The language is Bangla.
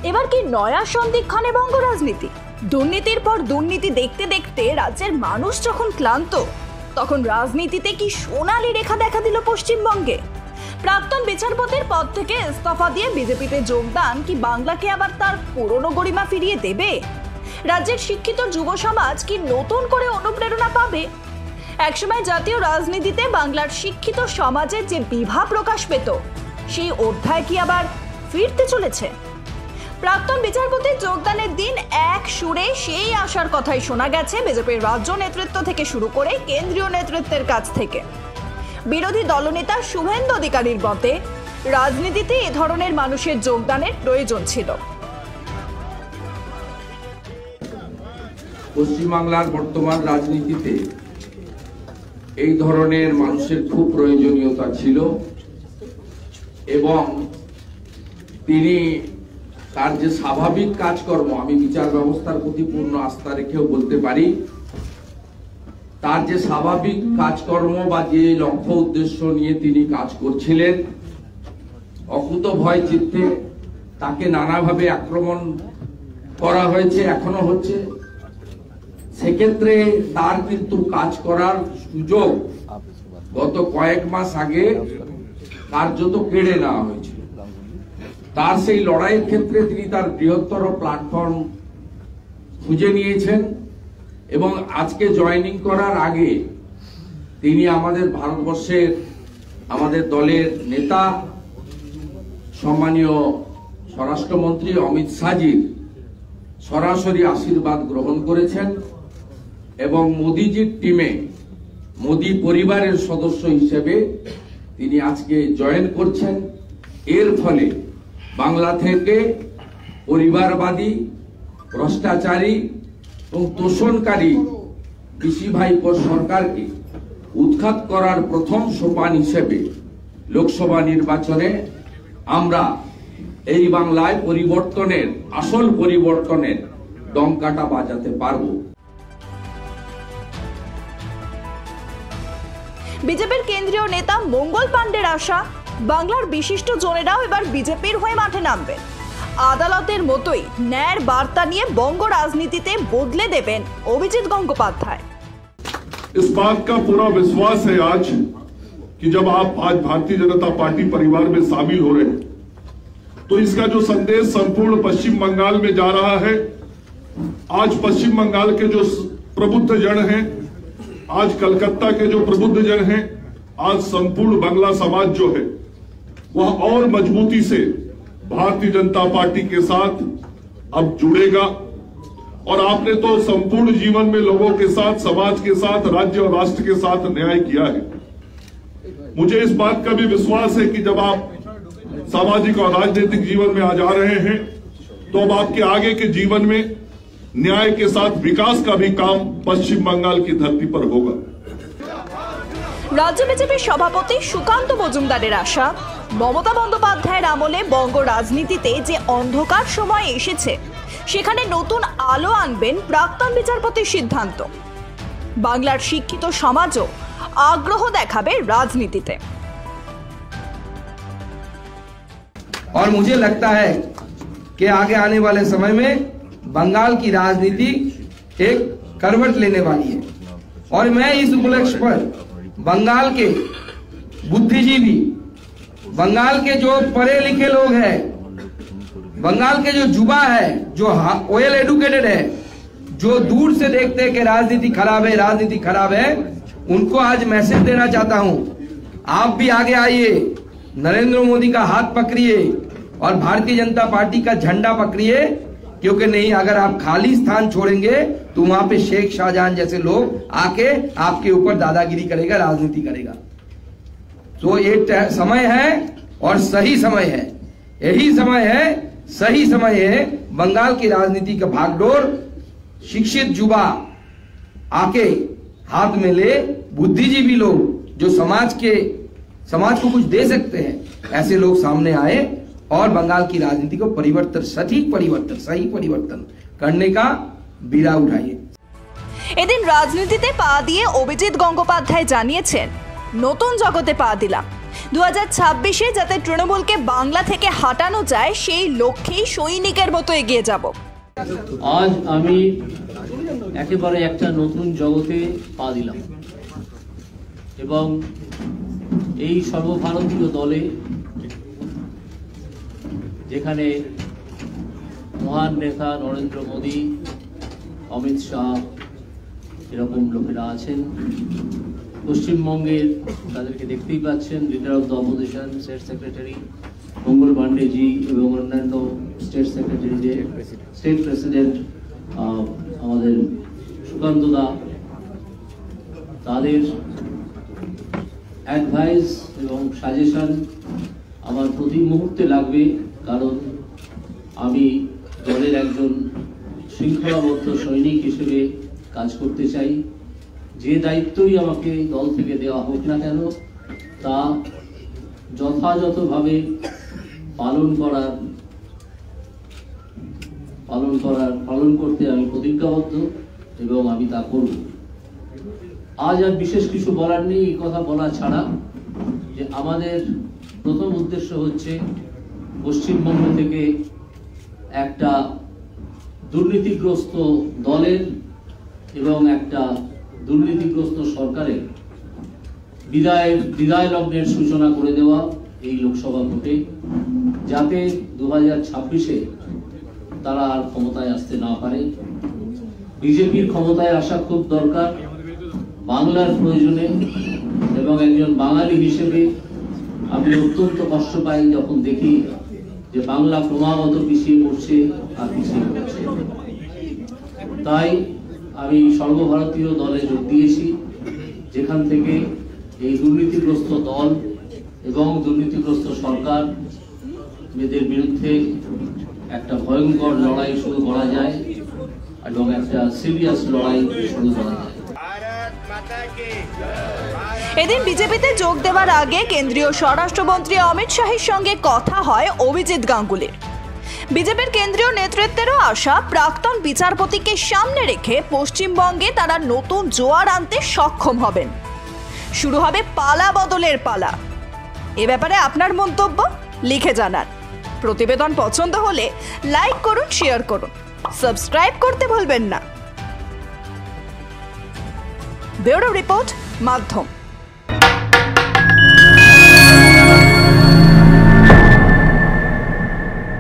এবার কি নয়া সন্ধিক্ষণে বঙ্গ রাজনীতি? দুর্নীতির পর দুর্নীতি দেখতে দেখতে রাজ্যের মানুষ যখন ক্লান্ত, তখন রাজনীতিতে কি সোনালী রেখা দেখা দিল পশ্চিমবঙ্গে? প্রাক্তন বিচারপতির পদ থেকে ইস্তফা দিয়ে বিজেপিতে যোগদান কি বাংলাকে আবার তার পুরনো গরিমা ফিরিয়ে দেবে? রাজ্যের শিক্ষিত যুব সমাজ কি নতুন করে অনুপ্রেরণা পাবে? একসময় জাতীয় রাজনীতিতে বাংলার শিক্ষিত সমাজের যে বিভা প্রকাশ পেত, সেই অধ্যায় কি আবার ফিরতে চলেছে? প্রাক্তন বিচারপতির যোগদানের দিন এক সুরে সেই আশার কথাই শোনা গেছে বিজেপির রাজ্য নেতৃত্ব থেকে শুরু করে কেন্দ্রীয় নেতৃত্বের কাছ থেকে। বিরোধী দলনেতা শুভেন্দু অধিকারীর মতে রাজনীতিতে এ ধরনের মানুষের যোগদানের প্রয়োজন ছিল। পশ্চিমবাংলার বর্তমান রাজনীতিতে এই ধরনের মানুষের খুব প্রয়োজনীয়তা ছিল এবং তিনি তার যে স্বাভাবিক কাজকর্ম, আমি বিচার ব্যবস্থার প্রতি পূর্ণ আস্থা রেখেও বলতে পারি, তার যে স্বাভাবিক কাজকর্ম বা যে লক্ষ্য উদ্দেশ্য নিয়ে তিনি কাজ করছিলেন, অকুত ভয় চিত্তে তাকে নানাভাবে আক্রমণ করা হয়েছে, এখনো হচ্ছে। সেক্ষেত্রে তার কিন্তু কাজ করার সুযোগ গত কয়েক মাস আগে কার্যত কেড়ে নেওয়া হয়েছিল। তার সেই লড়াইয়ের ক্ষেত্রে তিনি তার বৃহত্তর প্ল্যাটফর্ম খুঁজে নিয়েছেন এবং আজকে জয়েনিং করার আগে তিনি আমাদের ভারতবর্ষের আমাদের দলের নেতা সম্মানীয় স্বরাষ্ট্রমন্ত্রী অমিত শাহজির সরাসরি আশীর্বাদ গ্রহণ করেছেন এবং মোদিজির টিমে মোদি পরিবারের সদস্য হিসেবে তিনি আজকে জয়েন করছেন। এর ফলে বাংলা থেকে পরিবারবাদী, ভ্রষ্টাচারী এবং তোষণকারী পিসি ভাইপো সরকারকে উৎখাত করার প্রথম সোপান হিসেবে লোকসভা নির্বাচনে আমরা এই বাংলায় পরিবর্তনের, আসল পরিবর্তনের ডঙ্কাটা বাজাতে পারব। বিজেপির কেন্দ্রীয় নেতা মঙ্গল পাণ্ডের আশা, বাংলার বিশিষ্ট জনেরাও এবার বিজেপির হয়ে মাঠে নামবেন। আদালতের মতোই ন্যায়ের বার্তা নিয়ে বঙ্গ রাজনীতিতে বদলে দেবেন অভিজিৎ গঙ্গোপাধ্যায়। इस बात का पूरा विश्वास है आज कि जब आप आज भारतीय जनता पार्टी परिवार में शामिल हो रहे हैं, तो इसका जो संदेश संपूर्ण पश्चिम बंगाल में जा रहा है। आज पश्चिम बंगाल के जो प्रबुद्ध जन हैं, आज कलकत्ता के जो प्रबुद्ध जन हैं, आज संपूर्ण बांग्ला समाज जो है वह और मजबूती से भारतीय जनता पार्टी के साथ अब जुड़ेगा। और आपने तो संपूर्ण जीवन में लोगों के साथ, समाज के साथ, राज्य और राष्ट्र के साथ न्याय किया है। मुझे इस बात का भी विश्वास है कि जब आप सामाजिक और राजनीतिक जीवन में आ जा रहे हैं, तो अब आपके आगे के जीवन में न्याय के साथ विकास का भी काम पश्चिम बंगाल की धरती पर होगा। রাজ্য বিজেপির সভাপতি সুকান্ত মজুমদারের আশা, মমতা বন্দ্যোপাধ্যায়ের আমলে বঙ্গ রাজনীতিতে যে অন্ধকার সময় এসেছে, সেখানে নতুন আলো আনবেন প্রাক্তন বিচারপতির সিদ্ধান্ত। বাংলার শিক্ষিত সমাজও আগ্রহ দেখাবে রাজনীতিতে। और मुझे लगता है कि आगे आने वाले समय में बंगाल की राजनीति एक करवट लेने वाली है। और मैं इस उपलक्ष्य पर बंगाल के बुद्धिजीवी, बंगाल के जो पढ़े लिखे लोग हैं, बंगाल के जो युवा है, जो वेल एडुकेटेड है, जो दूर से देखते हैं कि राजनीति खराब है, राजनीति खराब है, उनको आज मैसेज देना चाहता हूं। आप भी आगे आइए, नरेंद्र मोदी का हाथ पकड़िए और भारतीय जनता पार्टी का झंडा पकड़िए, क्योंकि नहीं, अगर आप खाली स्थान छोड़ेंगे तो वहां पे शेख शाहजहां जैसे लोग आके आपके ऊपर दादागिरी करेगा, राजनीति करेगा। तो ये समय है और सही समय है, यही समय है, सही समय है। बंगाल की राजनीति का भागदौड़ शिक्षित युवा आके हाथ में ले, बुद्धिजीवी लोग जो समाज को कुछ दे सकते हैं, ऐसे लोग सामने आए और बंगाल की राजनीति को परिवर्तन, सटीक परिवर्तन, सही परिवर्तन करने का बीड़ा उठाइए। এদিন রাজনীতিতে পা দিয়ে অভিজিৎ গঙ্গোপাধ্যায় জানিয়েছেন, নতুন জগতে পা দিলাম। 2026-এ যাতে তৃণমূলকে বাংলা থেকে হাঁটানো যায় সেই লক্ষ্যেই সৈনিকের মতো এগিয়ে যাব। আজ আমি একেবারে একটা নতুন জগতে পা দিলাম এবং এই সর্বভারতীয় দলে, যেখানে মহান নেতা নরেন্দ্র মোদী, অমিত শাহ এরকম লোকেরা আছেন, পশ্চিমবঙ্গের তাদেরকে দেখতেই পাচ্ছেন, leader of the opposition, state secretary Mangal Pandeji এবং অন্যান্য স্টেট সেক্রেটারি, যে স্টেট প্রেসিডেন্ট আমাদের সুকান্ত দা, তাদের অ্যাডভাইস এবং সাজেশন আমার প্রতি মুহূর্তে লাগবে, কারণ আমি দলের একজন শৃঙ্খলাবদ্ধ সৈনিক হিসেবে কাজ করতে চাই। যে দায়িত্বই আমাকে দল থেকে দেওয়া হোক না কেন, তা যথাযথভাবে পালন করতে আমি প্রতিজ্ঞাবদ্ধ এবং আমি তা করব। আজ আর বিশেষ কিছু বলার নেই, এই কথা বলা ছাড়া যে আমাদের প্রথম উদ্দেশ্য হচ্ছে পশ্চিমবঙ্গ থেকে একটা দুর্নীতিগ্রস্ত দলের এবং একটা দুর্নীতিগ্রস্ত সরকারের বিদায় লগ্নের সূচনা করে দেওয়া এই লোকসভা ভোটে, যাতে 2026-এ তারা আর ক্ষমতায় আসতে না পারে। বিজেপির ক্ষমতায় আসা খুব দরকার বাংলার প্রয়োজনে, এবং একজন বাঙালি হিসেবে আমি অত্যন্ত কষ্ট পাই যখন দেখি যে বাংলা ক্রমাগত পিছিয়ে পড়ছে আর পিছিয়ে পড়ছে। তাই আমি সর্বভারতীয় দলে যোগ দিয়েছি, যেখান থেকে এই দুর্নীতিগ্রস্ত দল এবং দুর্নীতিগ্রস্ত সরকার এদের বিরুদ্ধে একটা ভয়ঙ্কর লড়াই শুরু করা যায় এবং একটা সিরিয়াস লড়াই শুরু করা যায়। এদিন বিজেপিতে যোগ দেওয়ার আগে কেন্দ্রীয় স্বরাষ্ট্রমন্ত্রী অমিত শাহের সঙ্গে কথা হয় অভিজিৎ গাঙ্গুলির। বিজেপির কেন্দ্রীয় নেতৃত্বেরও আশা প্রাক্তন বিচারপতিকে সামনে রেখে পশ্চিমবঙ্গে তারা নতুন জোয়ার আনতে সক্ষম হবেন। শুরু হবে পালা বদলের পালা। এ ব্যাপারে আপনার মন্তব্য লিখে জানান। প্রতিবেদন পছন্দ হলে লাইক করুন, শেয়ার করুন, সাবস্ক্রাইব করতে ভুলবেন না। ব্যুরো রিপোর্ট, মাধ্যম।